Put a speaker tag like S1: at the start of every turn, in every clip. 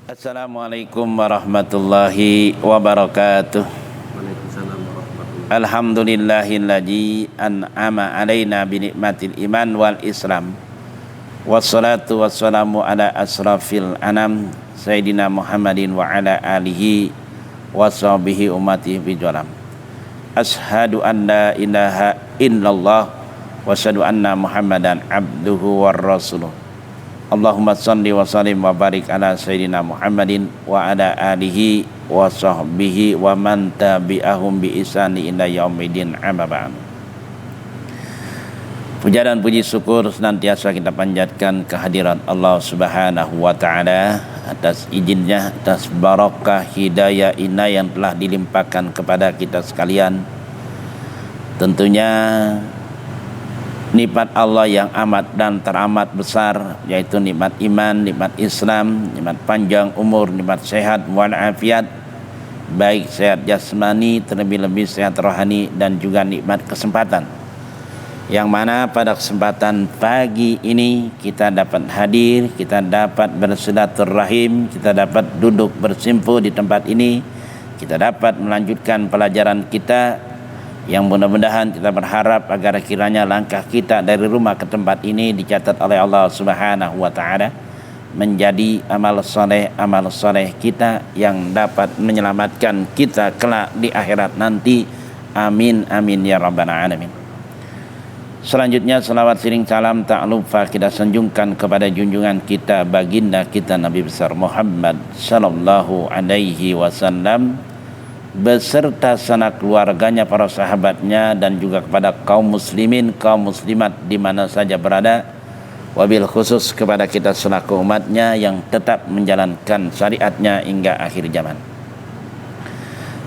S1: Assalamualaikum warahmatullahi wabarakatuh.
S2: Waalaikumsalam warahmatullahi
S1: Alhamdulillahilladzi an'ama alaina bi nikmatil iman wal islam. Wassalatu wassalamu ala asrafil anam Sayyidina Muhammadin wa ala alihi wa sahbihi ummatihi bi jalam. Ashhadu an la ilaha illallah wa asyhadu anna Muhammadan abduhu war rasuluh. Allahumma salli wa sallim wa barik ala Sayyidina Muhammadin wa ala alihi wa sahbihi wa man tabi'ahum bi ihsani ila yaumidin amma ba'd. Puja dan puji syukur senantiasa kita panjatkan kehadiran Allah Subhanahu wa taala atas izinnya, atas barakah hidayah inayah yang telah dilimpahkan kepada kita sekalian. Tentunya nikmat Allah yang amat dan teramat besar, yaitu nikmat iman, nikmat Islam, nikmat panjang umur, nikmat sehat walafiat, baik sehat jasmani terlebih-lebih sehat rohani, dan juga nikmat kesempatan, yang mana pada kesempatan pagi ini kita dapat hadir, kita dapat bersilaturahim, kita dapat duduk bersimpu di tempat ini, kita dapat melanjutkan pelajaran kita, yang mudah-mudahan kita berharap agar kiranya langkah kita dari rumah ke tempat ini dicatat oleh Allah Subhanahu wa taala menjadi amal soleh kita yang dapat menyelamatkan kita kelak di akhirat nanti. Amin amin ya rabbal alamin. Selanjutnya salawat sering salam tak lupa kita sanjungkan kepada junjungan kita baginda kita Nabi besar Muhammad sallallahu alaihi wasallam beserta sanak keluarganya, para sahabatnya, dan juga kepada kaum muslimin, kaum muslimat di mana saja berada, wabil khusus kepada kita selaku umatnya yang tetap menjalankan syariatnya hingga akhir zaman.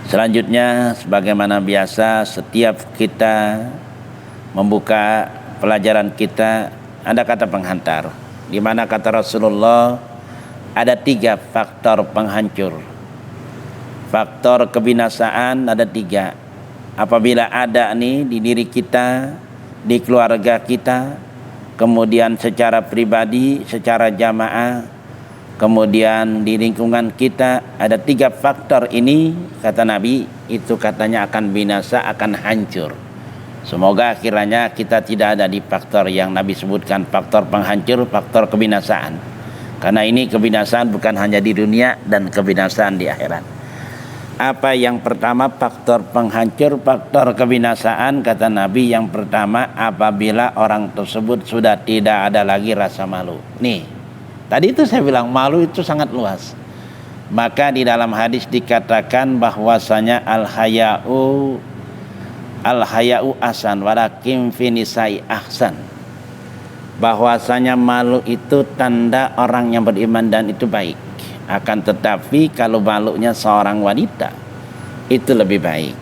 S1: Selanjutnya, sebagaimana biasa, setiap kita membuka pelajaran kita ada kata penghantar, di mana kata Rasulullah ada 3 faktor penghancur. Faktor kebinasaan ada 3. Apabila ada nih di diri kita, di keluarga kita, kemudian secara pribadi, secara jamaah, kemudian di lingkungan kita, ada 3 faktor ini, kata Nabi, itu katanya akan binasa, akan hancur. Semoga kiranya kita tidak ada di faktor yang Nabi sebutkan, faktor penghancur, faktor kebinasaan. Karena ini kebinasaan bukan hanya di dunia dan kebinasaan di akhirat. Apa yang pertama faktor penghancur, faktor kebinasaan, kata Nabi, yang pertama apabila orang tersebut sudah tidak ada lagi rasa malu. Nih, tadi itu saya bilang malu itu sangat luas. Maka di dalam hadis dikatakan bahwasanya al-haya'u ahsan walakin fi nisai ahsan. Bahwasanya malu itu tanda orang yang beriman dan itu baik. Akan tetapi kalau malunya seorang wanita itu lebih baik.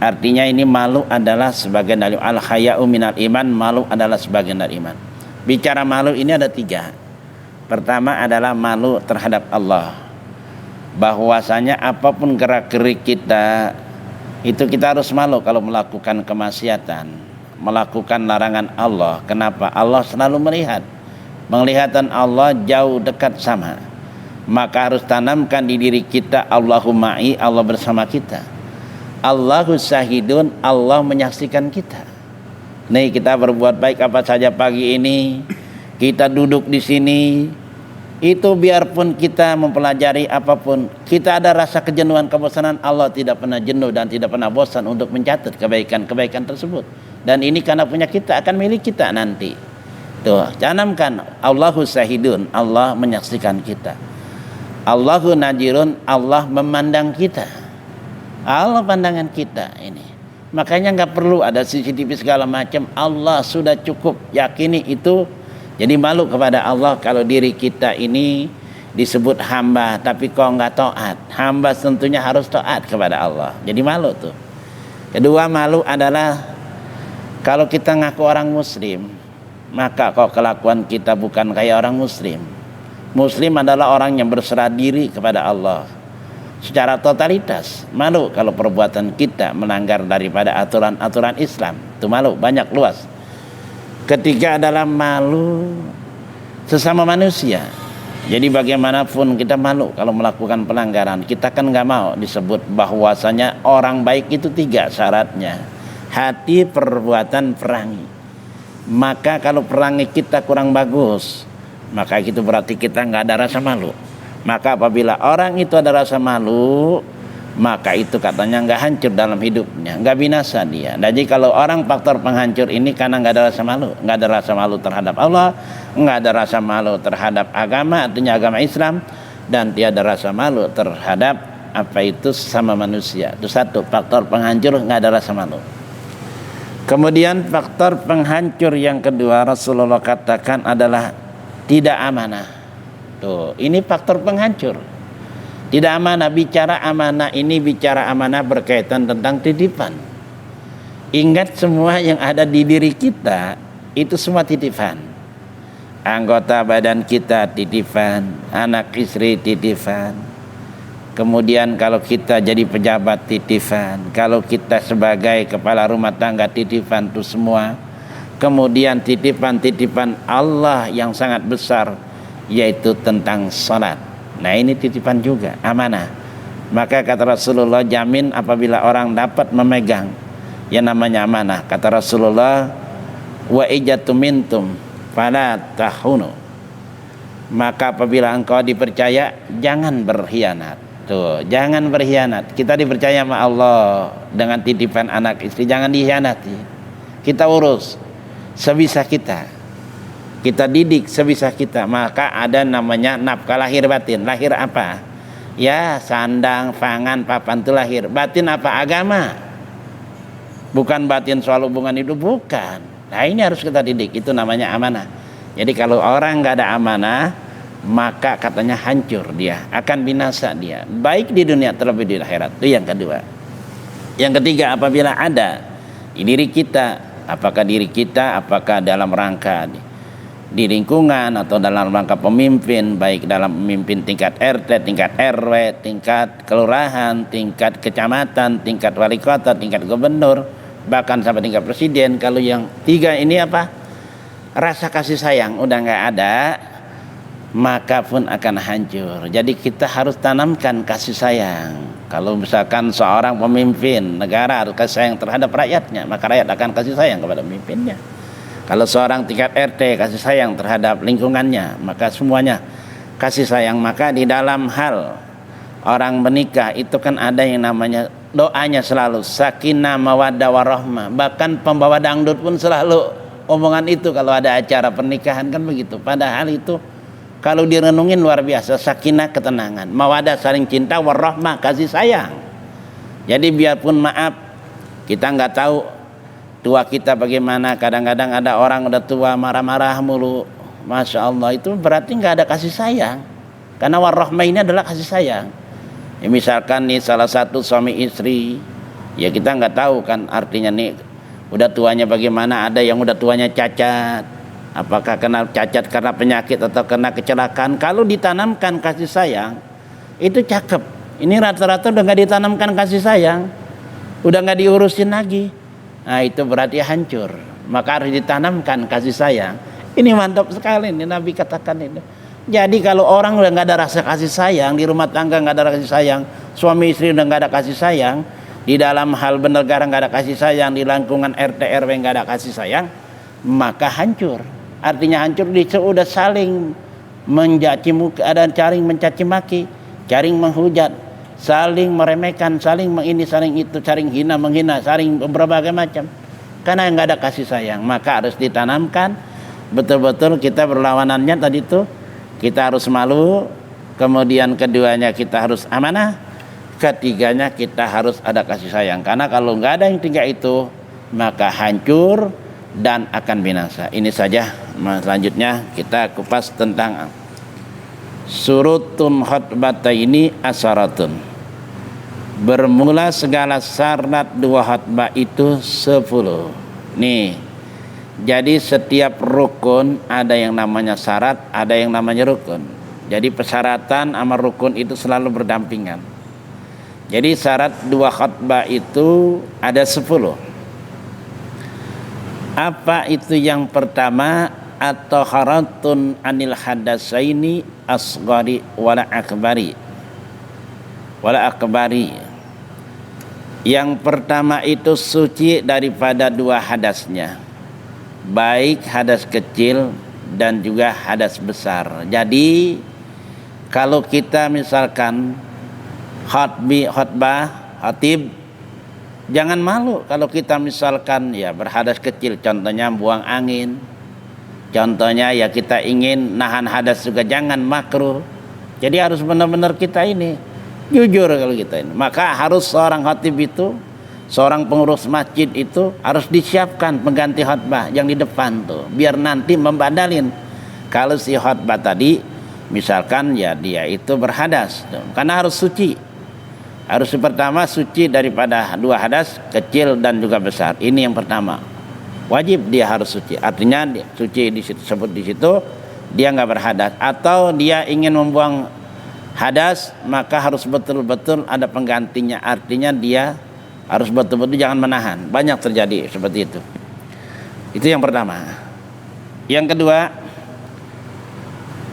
S1: Artinya ini malu adalah sebagian dari al-haya'u minal iman, malu adalah sebagian dari iman. Bicara malu ini ada 3. Pertama adalah malu terhadap Allah. Bahwasanya apapun gerak-gerik kita itu kita harus malu kalau melakukan kemaksiatan, melakukan larangan Allah. Kenapa? Allah selalu melihat. Penglihatan Allah jauh dekat sama. Maka harus tanamkan di diri kita Allahumma ma'i, Allah bersama kita. Allahu syahidun, Allah menyaksikan kita. Nih kita berbuat baik apa saja pagi ini, kita duduk di sini, itu biarpun kita mempelajari apapun, kita ada rasa kejenuhan, kebosanan, Allah tidak pernah jenuh dan tidak pernah bosan untuk mencatat kebaikan-kebaikan tersebut. Dan ini karena punya kita, akan milik kita nanti. Tuh, tanamkan Allahu syahidun, Allah menyaksikan kita. Allahu najirun, Allah memandang kita. Allah pandangan kita ini. Makanya nggak perlu ada CCTV segala macam. Allah sudah cukup, yakini itu. Jadi malu kepada Allah kalau diri kita ini disebut hamba, tapi kok nggak taat. Hamba tentunya harus taat kepada Allah. Jadi malu tuh. Kedua, malu adalah kalau kita ngaku orang muslim, maka kok kelakuan kita bukan kayak orang muslim. Muslim adalah orang yang berserah diri kepada Allah secara totalitas. Malu kalau perbuatan kita melanggar daripada aturan-aturan Islam. Itu malu, banyak luas. Ketiga adalah malu sesama manusia. Jadi bagaimanapun kita malu kalau melakukan pelanggaran. Kita kan nggak mau disebut bahwasanya orang baik itu 3 syaratnya. Hati, perbuatan, perangi. Maka kalau perangi kita kurang bagus, maka itu berarti kita nggak ada rasa malu. Maka apabila orang itu ada rasa malu, maka itu katanya nggak hancur dalam hidupnya, nggak binasa dia. Jadi kalau orang faktor penghancur ini karena nggak ada rasa malu, nggak ada rasa malu terhadap Allah, nggak ada rasa malu terhadap agama, artinya agama Islam, dan tiada rasa malu terhadap apa itu sama manusia. Itu satu faktor penghancur, nggak ada rasa malu. Kemudian faktor penghancur yang kedua Rasulullah katakan adalah tidak amanah. Tuh, ini faktor penghancur. Tidak amanah, bicara amanah ini bicara amanah berkaitan tentang titipan. Ingat semua yang ada di diri kita itu semua titipan. Anggota badan kita titipan, anak istri titipan. Kemudian kalau kita jadi pejabat titipan, kalau kita sebagai kepala rumah tangga titipan itu semua. Kemudian titipan-titipan Allah yang sangat besar yaitu tentang salat. Nah ini titipan juga, amanah. Maka kata Rasulullah, jamin apabila orang dapat memegang yang namanya amanah. Kata Rasulullah, wa ijatu mintum fala tahunu. Maka apabila engkau dipercaya, jangan berkhianat. Tuh, jangan berkhianat. Kita dipercaya sama Allah dengan titipan anak istri, jangan dikhianati. Kita urus sebisa kita. Kita didik sebisa kita. Maka ada namanya nafkah lahir batin. Lahir apa? Ya sandang, pangan, papan itu lahir. Batin apa? Agama. Bukan batin soal hubungan hidup, bukan. Nah ini harus kita didik. Itu namanya amanah. Jadi kalau orang gak ada amanah, maka katanya hancur dia, akan binasa dia, baik di dunia terlebih di akhirat. Itu yang kedua. Yang ketiga, apabila ada di diri kita, apakah diri kita, apakah dalam rangka di lingkungan atau dalam rangka pemimpin, baik dalam pemimpin tingkat RT, tingkat RW, tingkat kelurahan, tingkat kecamatan, tingkat wali kota, tingkat gubernur, bahkan sampai tingkat presiden. Kalau yang 3 ini apa? Rasa kasih sayang udah nggak ada, maka pun akan hancur. Jadi kita harus tanamkan kasih sayang. Kalau misalkan seorang pemimpin negara harus kasih sayang terhadap rakyatnya, maka rakyat akan kasih sayang kepada pemimpinnya. Kalau seorang tingkat RT kasih sayang terhadap lingkungannya, maka semuanya kasih sayang. Maka di dalam hal orang menikah itu kan ada yang namanya doanya selalu sakinah mawaddah warahmah. Bahkan pembawa dangdut pun selalu omongan itu kalau ada acara pernikahan kan begitu. Padahal itu kalau direnungin luar biasa, sakinah ketenangan, mawaddah saling cinta, warahmah kasih sayang. Jadi biarpun maaf kita nggak tahu tua kita bagaimana, kadang-kadang ada orang udah tua marah-marah mulu, masya Allah, itu berarti nggak ada kasih sayang. Karena warahmah ini adalah kasih sayang. Ya, misalkan nih salah satu suami istri, ya kita nggak tahu kan artinya nih udah tuanya bagaimana. Ada yang udah tuanya cacat, apakah kena cacat karena penyakit atau kena kecelakaan. Kalau ditanamkan kasih sayang itu cakep. Ini rata-rata udah nggak ditanamkan kasih sayang, udah nggak diurusin lagi. Nah itu berarti hancur. Maka harus ditanamkan kasih sayang. Ini mantap sekali nih Nabi katakan itu. Jadi kalau orang udah nggak ada rasa kasih sayang, di rumah tangga nggak ada kasih sayang, suami istri udah nggak ada kasih sayang, di dalam hal bernegara nggak ada kasih sayang, di lingkungan RT RW nggak ada kasih sayang, maka hancur. Artinya hancur, dia sudah saling mencaci muka, ada saling mencaci maki, saling menghujat, saling meremehkan, saling ini, saling itu, saling hina menghina, saling berbagai macam. Karena nggak ada kasih sayang, maka harus ditanamkan betul-betul kita berlawanannya tadi itu. Kita harus malu, kemudian keduanya kita harus amanah, ketiganya kita harus ada kasih sayang. Karena kalau nggak ada yang 3 itu, maka hancur dan akan binasa. Ini saja. Selanjutnya kita kupas tentang surutun khutbata ini asyaratun. Bermula segala syarat 2 khutbah itu 10. Nih. Jadi setiap rukun ada yang namanya syarat, ada yang namanya rukun. Jadi persyaratan sama rukun itu selalu berdampingan. Jadi syarat 2 khutbah itu ada 10. Apa itu yang pertama? atau haratun anil hadasaini asghari wala akbari. Yang pertama itu suci daripada dua hadasnya, baik hadas kecil dan juga hadas besar. Jadi kalau kita misalkan khatib, jangan malu kalau kita misalkan ya berhadas kecil, contohnya buang angin, contohnya ya kita ingin nahan hadas juga jangan, makruh. Jadi harus benar-benar kita ini jujur kalau kita ini. Maka harus seorang khatib itu, seorang pengurus masjid itu harus disiapkan pengganti khutbah yang di depan tuh, biar nanti membadalin kalau si khutbah tadi misalkan ya dia itu berhadas tuh. Karena harus suci. Harus pertama suci daripada dua hadas kecil dan juga besar. Ini yang pertama. Wajib dia harus suci. Artinya suci disebut di situ dia nggak berhadas, atau dia ingin membuang hadas maka harus betul-betul ada penggantinya. Artinya dia harus betul-betul jangan menahan. Banyak terjadi seperti itu. Itu yang pertama. Yang kedua,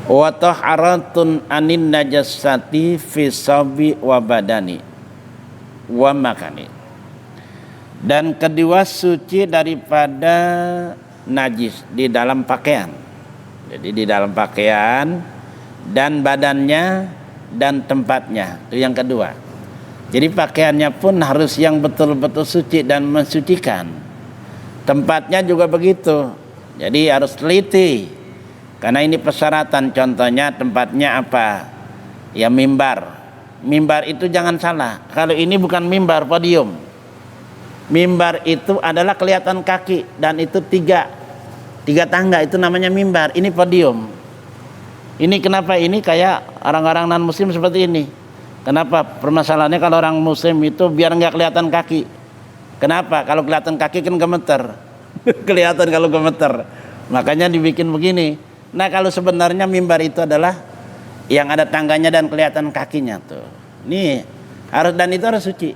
S1: wa taharatun anin najasati fi sabi wa badani wa makani. Dan kedua suci daripada najis di dalam pakaian. Jadi di dalam pakaian dan badannya dan tempatnya. Itu yang kedua. Jadi pakaiannya pun harus yang betul-betul suci dan mensucikan. Tempatnya juga begitu. Jadi harus teliti. Karena ini persyaratan. Contohnya tempatnya apa? Ya mimbar. Mimbar itu jangan salah. Kalau ini bukan mimbar, podium. Mimbar itu adalah kelihatan kaki dan itu tiga tangga, itu namanya mimbar. Ini podium. Ini kenapa ini kayak orang-orang non muslim seperti ini? Kenapa? Permasalahannya kalau orang muslim itu biar nggak kelihatan kaki. Kenapa? Kalau kelihatan kaki kan gemeter. Kelihatan kalau gemeter. Makanya dibikin begini. Nah kalau sebenarnya mimbar itu adalah yang ada tangganya dan kelihatan kakinya tuh. Nih harus, dan itu harus suci.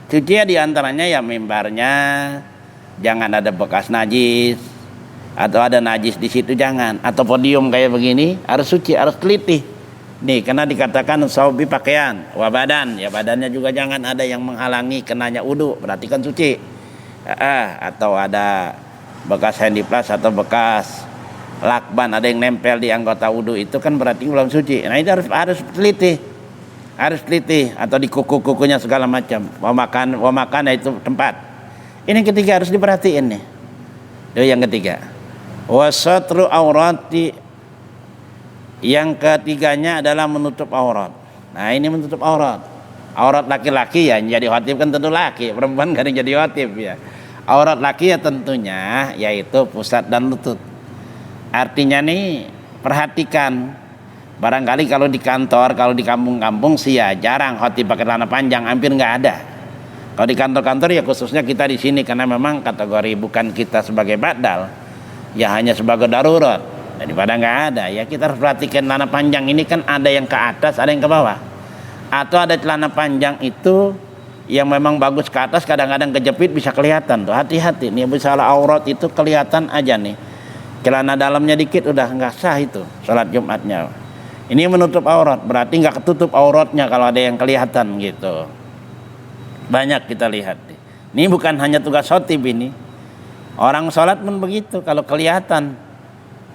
S1: Suci ya diantaranya ya mimbarnya jangan ada bekas najis, atau ada najis di situ jangan, atau podium kayak begini harus suci, harus teliti. Nih karena dikatakan saubi pakaian, wa badan, ya badannya juga jangan ada yang menghalangi kenanya wudu, berarti kan suci. Atau ada bekas handiplas atau bekas lakban ada yang nempel di anggota wudu, itu kan berarti belum suci. Nah itu harus teliti, harus teliti, atau di kuku-kukunya segala macam. Mau makan itu tempat. Ini ketiga harus diperhatiin nih. Itu yang ketiga. Wasatru aurati, yang ketiganya adalah menutup aurat. Nah ini menutup aurat. Aurat laki-laki ya, jadi khatib kan tentu laki, perempuan kan yang jadi khatib ya. Aurat laki ya tentunya yaitu pusat dan lutut. Artinya nih perhatikan, barangkali kalau di kantor, kalau di kampung-kampung sih ya jarang khatib pakai celana panjang, hampir nggak ada. Kalau di kantor-kantor ya khususnya kita di sini karena memang kategori bukan kita sebagai badal, ya hanya sebagai darurat. Daripada nggak ada, ya kita harus perhatikan celana panjang ini kan ada yang ke atas, ada yang ke bawah. Atau ada celana panjang itu yang memang bagus ke atas, kadang-kadang kejepit bisa kelihatan tuh. Hati-hati nih, misalnya aurat itu kelihatan aja nih. Celana dalamnya dikit udah nggak sah itu sholat Jumatnya. Ini menutup aurat, berarti nggak ketutup auratnya kalau ada yang kelihatan gitu. Banyak kita lihat. Ini bukan hanya tugas khatib ini. Orang sholat pun begitu, kalau kelihatan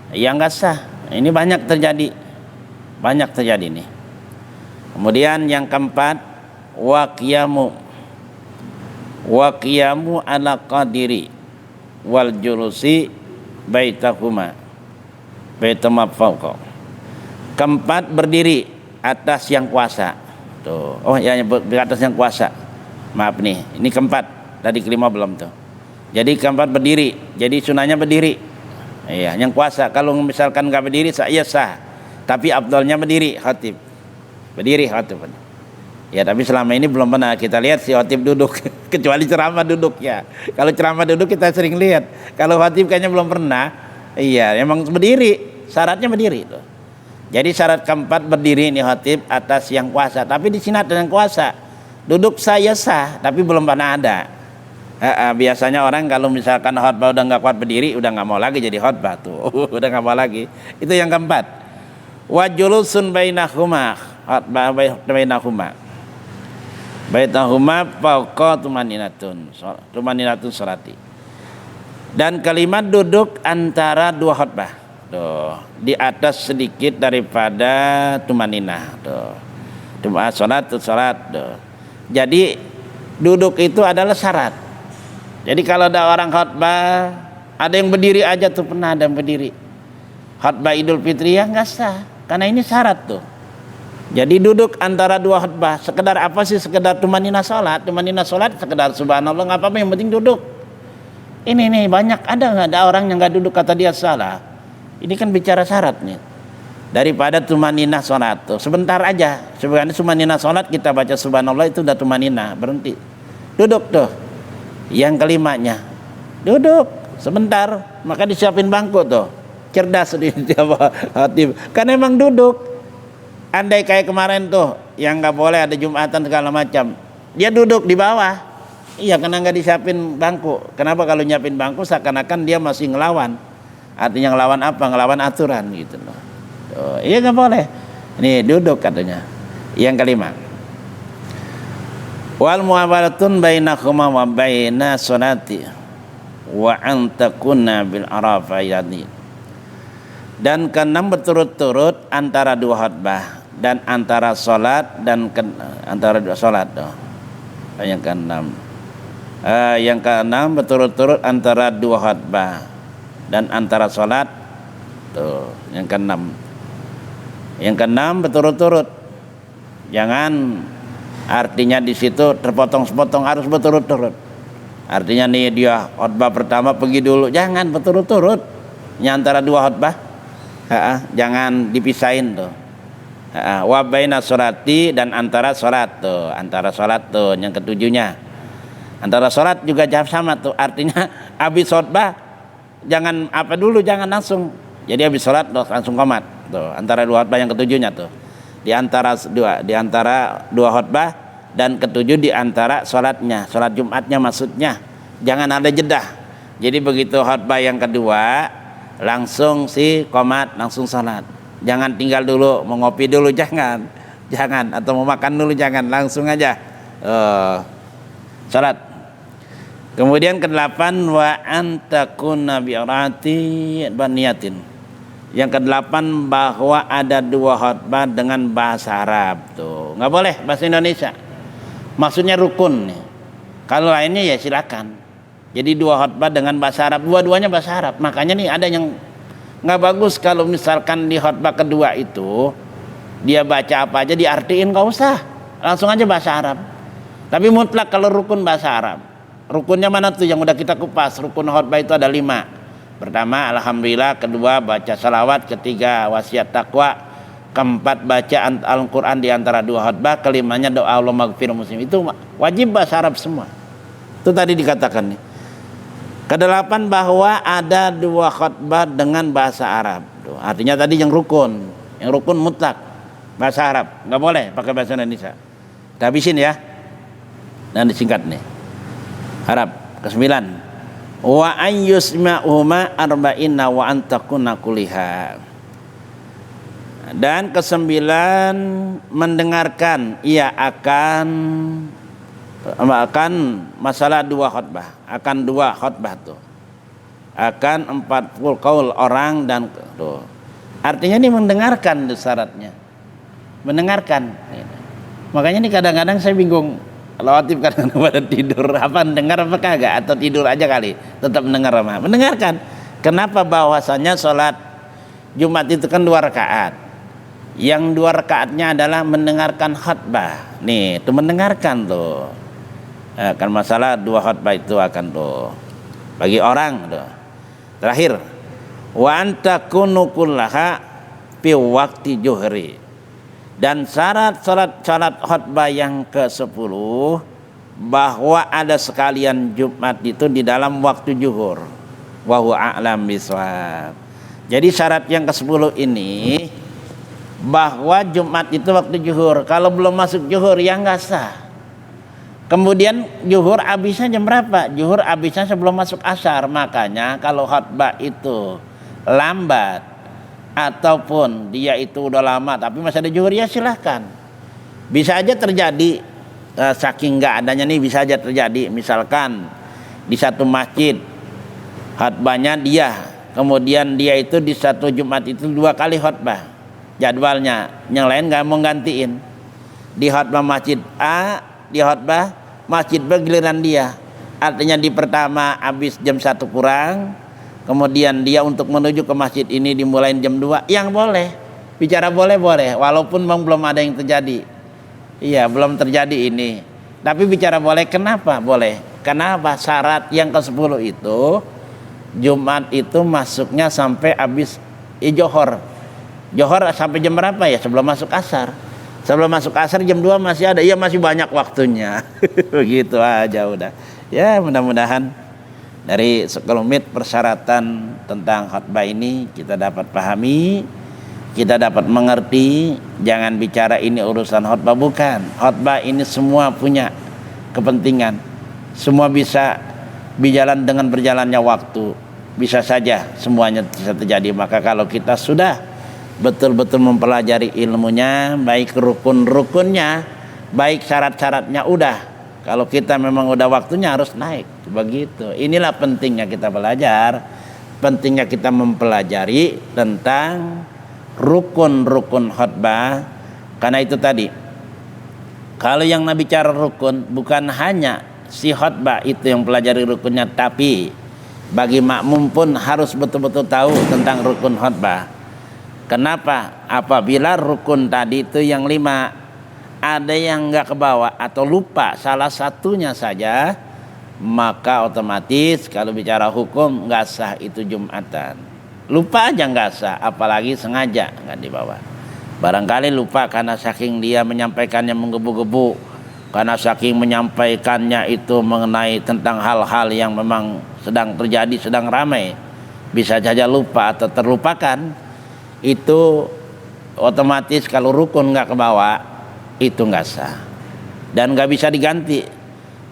S1: ya nggak sah. Ini banyak terjadi nih. Kemudian yang keempat, waqiyamu ala qadiri wal julusi baitahuma fawqa. Keempat, berdiri atas yang kuasa. Tuh. Oh ya, di atas yang kuasa. Maaf nih, ini keempat. Tadi kelima belum tuh. Jadi keempat berdiri. Jadi sunahnya berdiri. Iya, yang kuasa. Kalau misalkan nggak berdiri, saya sah. Tapi afdalnya berdiri khatib. Berdiri khatib. Ya, tapi selama ini belum pernah kita lihat si khatib duduk. Kecuali ceramah duduk ya. Kalau ceramah duduk kita sering lihat. Kalau khatib kayaknya belum pernah. Iya, emang berdiri. Syaratnya berdiri tuh. Jadi syarat keempat berdiri ini khatib atas yang kuasa. Tapi di sini ada yang kuasa. Duduk saya sah, tapi belum pernah ada. Biasanya orang kalau misalkan khotbah udah nggak kuat berdiri, udah nggak mau lagi jadi khotbah tuh. Udah nggak mau lagi. Itu yang keempat. Wa julusun bainahuma, khotbah bainahuma. Bainahuma fauqa tumaninatun salati. Dan kalimat duduk antara dua khotbah. Tuh, di atas sedikit daripada tumaninah. Tuh. Salat. Tuh. Jadi duduk itu adalah syarat. Jadi kalau ada orang khotbah, ada yang berdiri aja tuh, pernah ada yang berdiri. Khotbah Idul Fitri ya nggak sah, karena ini syarat tuh. Jadi duduk antara dua khotbah. Sekedar apa sih? Sekedar tumanina sholat. Tumanina sholat sekedar subhanallah nggak apa-apa, yang penting duduk. Ini nih banyak nggak ada orang yang nggak duduk kata dia salah. Ini kan bicara syarat nih. Daripada tumanina sholat tuh sebentar aja. Sebenarnya tumanina sholat kita baca subhanallah itu udah tumanina, berhenti. Duduk tuh. Yang kelimanya duduk sebentar, maka disiapin bangku tuh. Cerdas di hati. Kan emang duduk. Andai kayak kemarin tuh yang nggak boleh ada Jumatan segala macam, dia duduk di bawah. Iya, karena nggak disiapin bangku. Kenapa? Kalau nyiapin bangku seakan-akan dia masih ngelawan. Artinya ngelawan apa? Ngelawan aturan gitu loh. Tuh, iya nggak boleh. Ini duduk katanya. Yang kelima, wal muawalatun bainakuma wa baina salati wa an takuna bil arafayati. Dan keenam berturut-turut antara dua khutbah dan antara salat dan antara dua salat. Yang keenam berturut-turut antara dua khutbah dan antara salat. Tuh, yang keenam berturut-turut. Jangan artinya di situ terpotong-sepotong, harus berturut-turut. Artinya nih dia khutbah pertama pergi dulu, jangan berturut-turut. Ini antara dua khutbah, jangan dipisahin tuh. Wa baina sholati, dan antara sholat tuh, yang ketujuhnya. Antara sholat juga sama tuh. Artinya habis khutbah jangan apa dulu, jangan langsung. Jadi habis sholat langsung qomat tuh. Antara dua khutbah yang ketujuhnya tuh. Di antara dua khutbah dan ketujuh di antara sholatnya, sholat Jumatnya maksudnya. Jangan ada jeda. Jadi begitu khutbah yang kedua langsung qomat, langsung sholat. Jangan tinggal dulu, mau ngopi dulu, jangan, atau mau makan dulu, jangan, langsung aja sholat. Kemudian ke-8, wa antakuna bi'arati baniyatin. Yang ke-8, bahwa ada dua khutbah dengan bahasa Arab tuh. Nggak boleh bahasa Indonesia. Maksudnya rukun nih. Kalau lainnya ya silakan. Jadi dua khutbah dengan bahasa Arab, dua-duanya bahasa Arab. Makanya nih ada yang nggak bagus kalau misalkan di khutbah kedua itu dia baca apa aja diartiin, nggak usah. Langsung aja bahasa Arab. Tapi mutlak kalau rukun bahasa Arab. Rukunnya mana tuh yang udah kita kupas? Rukun khutbah itu ada 5. Pertama, alhamdulillah. Kedua, baca salawat. Ketiga, wasiat takwa. Keempat, baca Al-Quran di antara dua khutbah. Kelimanya doa Allah maghfir muslim. Itu wajib bahasa Arab semua. Itu tadi dikatakan nih. Ke-8, bahwa ada dua khutbah dengan bahasa Arab. Tuh, artinya tadi yang rukun. Yang rukun mutlak bahasa Arab. Nggak boleh pakai bahasa Indonesia. Kita habisin ya. Dan disingkat nih. Arab. Ke-9, wa an yusma'uhuma arba'ina wa an takuna kuliha. Dan ke-9, mendengarkan ia akan masalah dua khutbah, akan dua khutbah tuh, akan 40 qaul orang dan tuh. Artinya ini mendengarkan tuh syaratnya, mendengarkan. Makanya ini kadang-kadang saya bingung. Kalau Latif kadang pada tidur, apa dengar apa kagak, atau tidur aja kali, tetap mendengarkan. Kenapa? Bahwasanya sholat Jumat itu kan 2 rakaat. Yang 2 rakaatnya adalah mendengarkan khutbah. Nih, itu mendengarkan tuh. Kan masalah 2 khutbah itu akan tuh bagi orang tuh. Terakhir, wa antakunu kullaha fi waqti juhri. Dan syarat salat khutbah yang ke-10, bahwa ada sekalian Jumat itu di dalam waktu zuhur. Wa huwa a'lam bishawab. Jadi syarat yang ke-10 ini, bahwa Jumat itu waktu zuhur. Kalau belum masuk zuhur ya enggak sah. Kemudian zuhur habisnya jam berapa? Zuhur habisnya sebelum masuk asar. Makanya kalau khutbah itu lambat ataupun dia itu udah lama tapi masih ada zuhur, ya silahkan. Bisa aja terjadi saking nggak adanya nih, bisa aja terjadi. Misalkan di satu masjid khutbahnya dia, kemudian dia itu di satu Jumat itu 2 kali khutbah jadwalnya, yang lain nggak mau gantiin. Di khutbah masjid A, di khutbah masjid B giliran dia. Artinya di pertama habis jam 1 kurang, kemudian dia untuk menuju ke masjid ini dimulai jam 2, yang boleh bicara boleh walaupun belum ada yang terjadi. Iya, belum terjadi ini, tapi bicara boleh. Kenapa boleh? Kenapa? Syarat yang ke-10 itu Jumat itu masuknya sampai habis Johor. Johor sampai jam berapa ya? Sebelum masuk asar. Sebelum masuk asar jam 2 masih ada. Iya, masih banyak waktunya. Begitu aja udah. Ya, mudah-mudahan dari sekelumit persyaratan tentang khutbah ini kita dapat pahami, kita dapat mengerti. Jangan bicara ini urusan khutbah, bukan. Khutbah ini semua punya kepentingan. Semua bisa berjalan dengan berjalannya waktu. Bisa saja semuanya bisa terjadi. Maka kalau kita sudah betul-betul mempelajari ilmunya, baik rukun-rukunnya, baik syarat-syaratnya, udah. Kalau kita memang udah waktunya harus naik. Begitu. Inilah pentingnya kita belajar, pentingnya kita mempelajari tentang rukun-rukun khutbah. Karena itu tadi, kalau yang Nabi bicara rukun, bukan hanya si khutbah itu yang pelajari rukunnya, tapi bagi makmum pun harus betul-betul tahu tentang rukun khutbah. Kenapa? Apabila rukun tadi itu yang 5 ada yang nggak kebawa atau lupa salah satunya saja, maka otomatis kalau bicara hukum nggak sah itu Jumatan. Lupa aja nggak sah, apalagi sengaja nggak dibawa. Barangkali lupa karena saking dia menyampaikannya menggebu-gebu, karena saking menyampaikannya itu mengenai tentang hal-hal yang memang sedang terjadi, sedang ramai, bisa saja lupa atau terlupakan. Itu otomatis kalau rukun nggak kebawa itu nggak sah dan nggak bisa diganti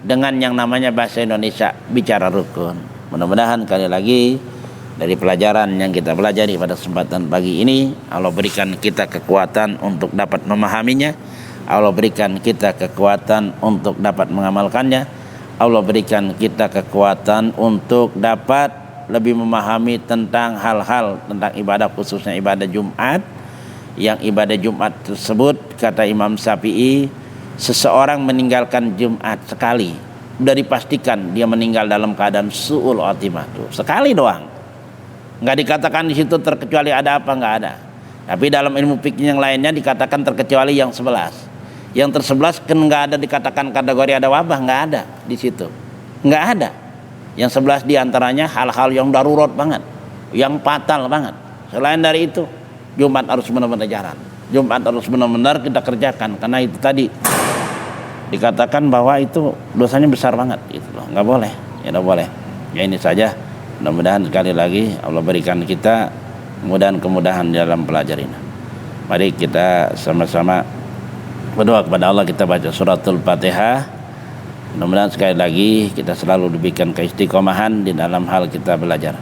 S1: dengan yang namanya bahasa Indonesia bicara rukun. Mudah-mudahan kali lagi dari pelajaran yang kita pelajari pada kesempatan pagi ini, Allah berikan kita kekuatan untuk dapat memahaminya, Allah berikan kita kekuatan untuk dapat mengamalkannya, Allah berikan kita kekuatan untuk dapat lebih memahami tentang hal-hal tentang ibadah, khususnya ibadah Jumat. Yang ibadah Jumat tersebut, kata Imam Syafi'i, seseorang meninggalkan Jumat sekali, sudah dipastikan dia meninggal dalam keadaan su'ul khotimah. Sekali doang, nggak dikatakan di situ terkecuali ada apa, nggak ada. Tapi dalam ilmu fikih yang lainnya dikatakan terkecuali yang 11. Yang ter-11 kan nggak ada dikatakan kategori ada wabah, nggak ada di situ, nggak ada. Yang 11 diantaranya hal-hal yang darurat banget, yang fatal banget. Selain dari itu, Jumat harus benar-benar jalan. Jumat harus benar-benar kita kerjakan. Karena itu tadi dikatakan bahwa itu dosanya besar banget, gitu loh. Nggak boleh, ya nggak boleh. Ya ini saja. Mudah-mudahan sekali lagi Allah berikan kita kemudahan dalam pelajari ini. Mari kita sama-sama berdoa kepada Allah. Kita baca suratul Fatihah. Mudah-mudahan sekali lagi kita selalu diberikan keistiqomahan di dalam hal kita belajar.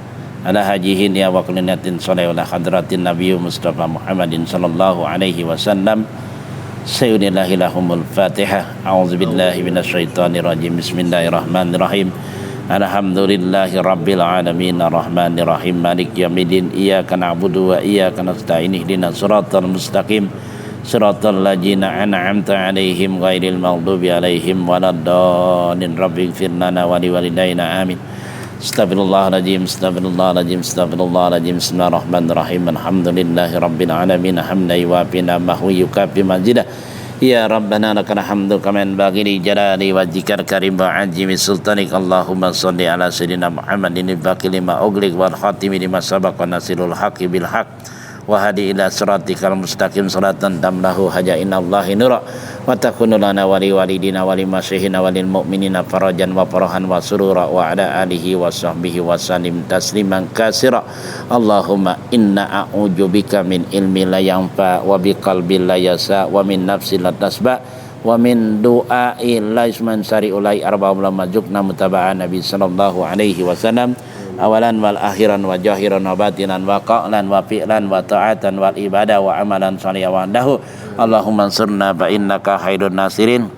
S1: Ala hajihin ya wa kulinatin sholih ala hadratin Nabi Mustafa Muhammadin sallallahu alaihi wasallam. Sayyidillahilahumul Fatihah. A'udzubillahi minasyaitonir rajim. Bismillahirrahmanirrahim. Alhamdulillahi rabbil alamin arrahmanir rahim maliki yaumiddin. Iyyaka na'budu wa iyyaka nasta'in. Ihdinas siratal mustaqim. Siratal ladzina an'amta 'alaihim ghairil maghdubi 'alaihim waladdallin. Rabbighfir lana wa liwalidayna amin. Astaghfirullahaladzim, astaghfirullahaladzim, astaghfirullahaladzim. Bismillahirrahmanirrahim. Alhamdulillahi rabbil alamin hamdan yuwafi ni'amahu yukafi mazidah. Ya Rabbana lakal hamdu kama yanbaghi li jalali wajhikal karim wa 'azimi sultanik. Allahumma shalli ala sayyidina Muhammadin al-baqi lima ughliq wal khatimi lima sabaqa nasirul haqqi bil haqq wa hadi ila siratikal mustaqim salatan tamlahu hajaina Allahi nura wa takunu lana wa li walidina wa li masyihina wa lil mu'minina farajan wa farahan wa surura wa ala alihi wa sahbihi wa sallim tasliman katsira. Allahumma inna a'udzubika min ilmi la yanfa wa bi qalbi la yasa wa min nafsin la tasba wa min du'ai laisman sari ulai arba'um lam majukna mutaba'an nabi sallallahu alaihi wasallam awalan wal akhiran wa jahiran wa batinan wa qa'lan wa fi'lan wa ta'atan wal ibadah wa amalan salihan wa dahu Allahumma ansurna fa innaka khairun nasirin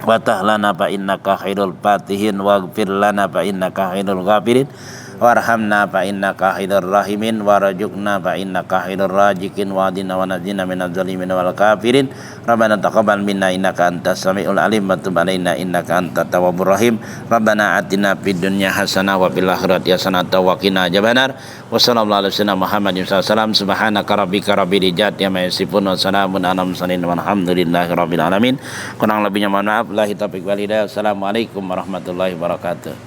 S1: wa tahlana fa innaka khairul fatihin waghfir lana fa innaka khairul ghafirin warhamna fa innaka khairur rahimin warzuqna fa innaka khairur raziqin wadina wa najina minadz zalimin wal kafirin rabbana taqabbal minna innaka antas samiul alim wa tub alaina innaka antat tawwabur rahim rabbana atina fid dunya hasanah wa fil akhirati hasanah wa qina adzabannar wa sallallahu alaihi wasallam Muhammadin sallallahu subhanaka rabbika rabbil izzati amma yasifun wa salamun alal mursalin walhamdulillahi rabbil alamin kurang lebihnya mohon maaf. Billahi taufiq wal hidayah. Assalamualaikum warahmatullahi wabarakatuh.